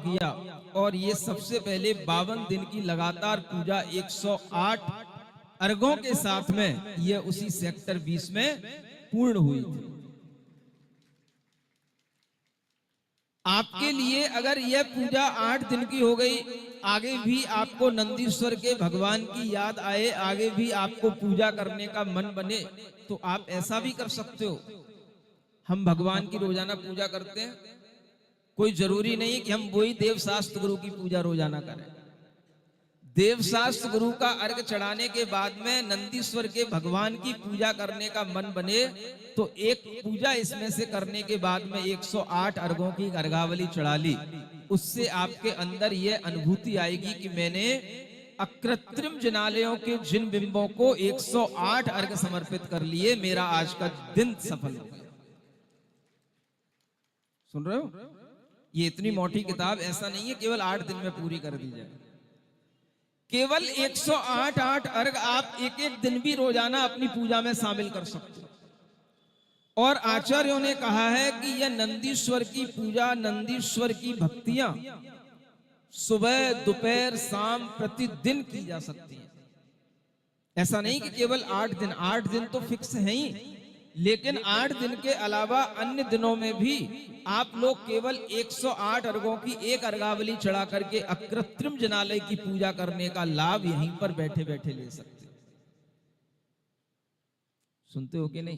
किया और ये सबसे पहले 52 दिन की लगातार पूजा 108 अर्घों के साथ में ये उसी सेक्टर 20 में पूर्ण हुई थी। आपके लिए अगर यह पूजा 8 दिन की हो गई, आगे भी आपको नंदीश्वर के भगवान की याद आए, आगे भी आपको पूजा करने का मन बने, तो आप ऐसा भी कर सकते हो। हम भगवान की रोजाना पूजा करते हैं, कोई जरूरी नहीं कि हम वही देवशास्त्र गुरु की पूजा रोजाना करें। देवशास्त्र गुरु का अर्घ चढ़ाने के बाद में नंदीश्वर के भगवान की पूजा करने का मन बने, तो एक पूजा इसमें से करने के बाद में 108 अर्घों की अर्घावली चढ़ा ली, उससे आपके अंदर यह अनुभूति आएगी कि मैंने अकृत्रिम जिनालयों के जिन बिंबों को 108 अर्घ समर्पित कर लिए, मेरा आज का दिन सफल हो गया। सुन रहे हो? ये इतनी मोटी किताब ऐसा नहीं है केवल 8 दिन में पूरी कर दी जाए। केवल 108 अर्घ आप एक एक दिन भी रोजाना अपनी पूजा में शामिल कर सकते हो। और आचार्यों ने कहा है कि यह नंदीश्वर की पूजा, नंदीश्वर की भक्तियां सुबह दोपहर शाम प्रतिदिन की जा सकती है। ऐसा नहीं कि केवल 8 दिन तो फिक्स है ही, लेकिन 8 दिन के अलावा अन्य दिनों में भी आप लोग केवल 108 अर्घों की एक अर्घावली चढ़ा करके अकृत्रिम जिनालय की पूजा करने का लाभ यहीं पर बैठे बैठे ले सकते हो। सुनते हो कि नहीं?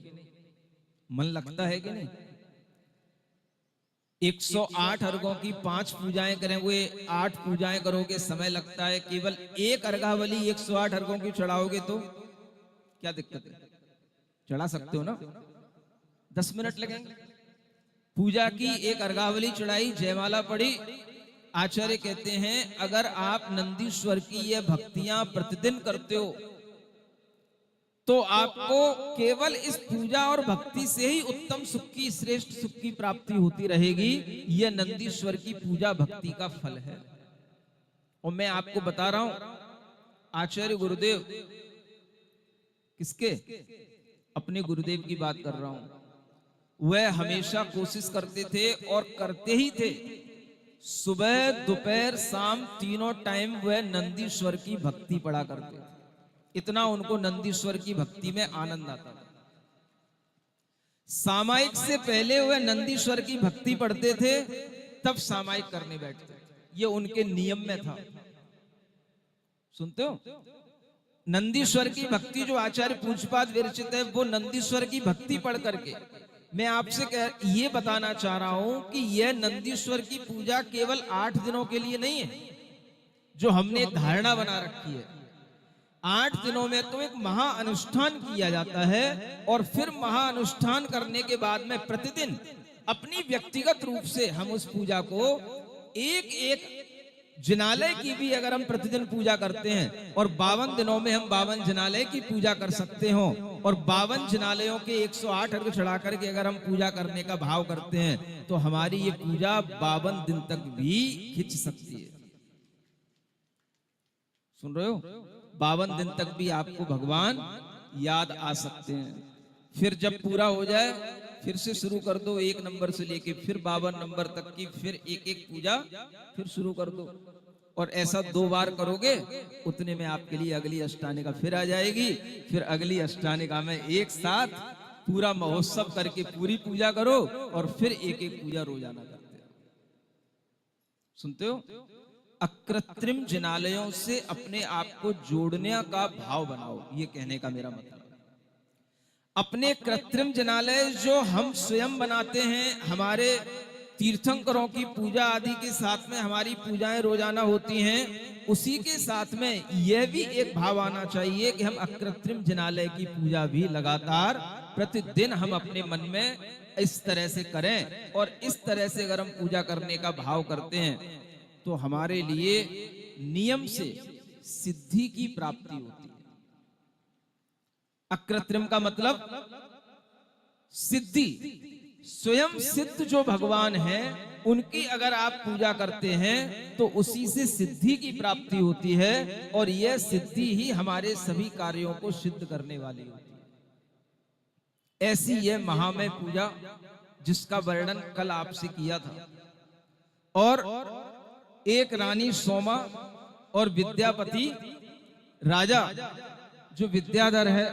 मन लगता है कि नहीं? 108 अर्घों की 5 पूजाएं करें, हुए 8 पूजाएं करोगे, समय लगता है। केवल एक अर्घावली 108 अर्घों की चढ़ाओगे तो क्या दिक्कत है? चढ़ा सकते हो ना, 10 मिनट लगेंगे। पूजा की एक अर्घावली चढ़ाई, जयमाला पड़ी। आचार्य कहते हैं अगर आप नंदीश्वर की ये भक्तियां प्रतिदिन करते हो तो आपको केवल इस पूजा और भक्ति से ही उत्तम सुख की, श्रेष्ठ सुख की प्राप्ति होती रहेगी। यह नंदीश्वर की पूजा भक्ति का फल है। और मैं आपको बता रहा हूं, आचार्य गुरुदेव, किसके? अपने गुरुदेव की बात कर रहा हूं। वह हमेशा कोशिश करते थे और करते ही थे, सुबह दोपहर शाम तीनों टाइम वह नंदीश्वर की भक्ति पढ़ा करते थे। इतना उनको नंदीश्वर की भक्ति में आनंद आता था। सामायिक से वह वह नंदीश्वर की भक्ति पढ़ते थे, तब सामायिक करने बैठते थे। ये उनके नियम में था। सुनते हो? नंदीश्वर की भक्ति जो आचार्य पूज्यपाद विरचित है, वो नंदीश्वर की भक्ति पढ़ करके मैं आपसे ये बताना चाह रहा हूं कि यह नंदीश्वर की पूजा केवल 8 दिनों के लिए नहीं है जो हमने धारणा बना रखी है। 8 दिनों में तो एक महाअनुष्ठान किया जाता है, और फिर महाअनुष्ठान करने के बाद में प्रतिदिन अपनी व्यक्तिगत रूप से हम उस पूजा को एक एक जिनालय की भी अगर हम प्रतिदिन पूजा करते हैं, और 52 दिनों में हम 52 जिनालय की पूजा कर सकते हो, और 52 जिनालयों के 108 अर्घ चढ़ा करके अगर हम पूजा करने का भाव करते हैं, तो हमारी ये पूजा 52 दिन तक भी खिंच सकती है। सुन रहे हो? 52 दिन तक भी आपको भगवान याद आ सकते हैं। फिर जब पूरा हो जाए फिर से शुरू कर दो, 1 नंबर से लेके फिर 52 नंबर तक की फिर एक एक पूजा फिर शुरू कर दो। और ऐसा 2 बार करोगे, उतने में आपके लिए अगली अष्टानिका फिर आ जाएगी। फिर अगली अष्टानिका में एक साथ पूरा महोत्सव करके पूरी पूजा करो, और फिर एक एक पूजा रोजाना करते हो। सुनते हो? अकृत्रिम जिनालयों से अपने आप को जोड़ने का भाव बनाओ, ये कहने का मेरा मतलब। अपने कृत्रिम जिनालय जो हम स्वयं बनाते हैं, हमारे तीर्थंकरों की पूजा आदि के साथ में हमारी पूजाएं रोजाना होती हैं, उसी के साथ में यह भी एक भाव आना चाहिए कि हम अकृत्रिम जिनालय की पूजा भी लगातार प्रतिदिन हम अपने मन में इस तरह से करें। और इस तरह से अगर हम पूजा करने का भाव करते हैं तो हमारे लिए नियम से सिद्धि की प्राप्ति होती है। अकृत्रिम का मतलब सिद्धि, स्वयं सिद्ध जो भगवान है उनकी अगर आप पूजा करते हैं तो उसी से सिद्धि की प्राप्ति होती है, और यह सिद्धि ही हमारे सभी कार्यों को सिद्ध करने वाली होती है। ऐसी यह महामय पूजा जिसका वर्णन कल आपसे किया था। और एक रानी सोमा और विद्यापति राजा जो विद्याधर है,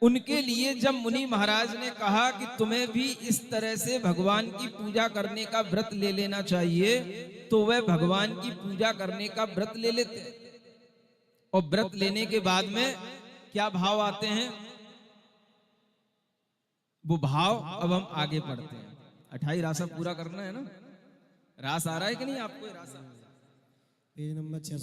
उनके लिए जब मुनि महाराज ने कहा कि तुम्हें भी इस तरह से भगवान की पूजा करने का व्रत ले लेना चाहिए, तो वह भगवान की पूजा करने का व्रत ले लेते हैं। और व्रत लेने के बाद में क्या भाव आते हैं, वो भाव अब हम आगे पढ़ते हैं। 28 रासा पूरा करना है ना। रास आ रहा है कि नहीं आपको? रासा पेज नंबर 6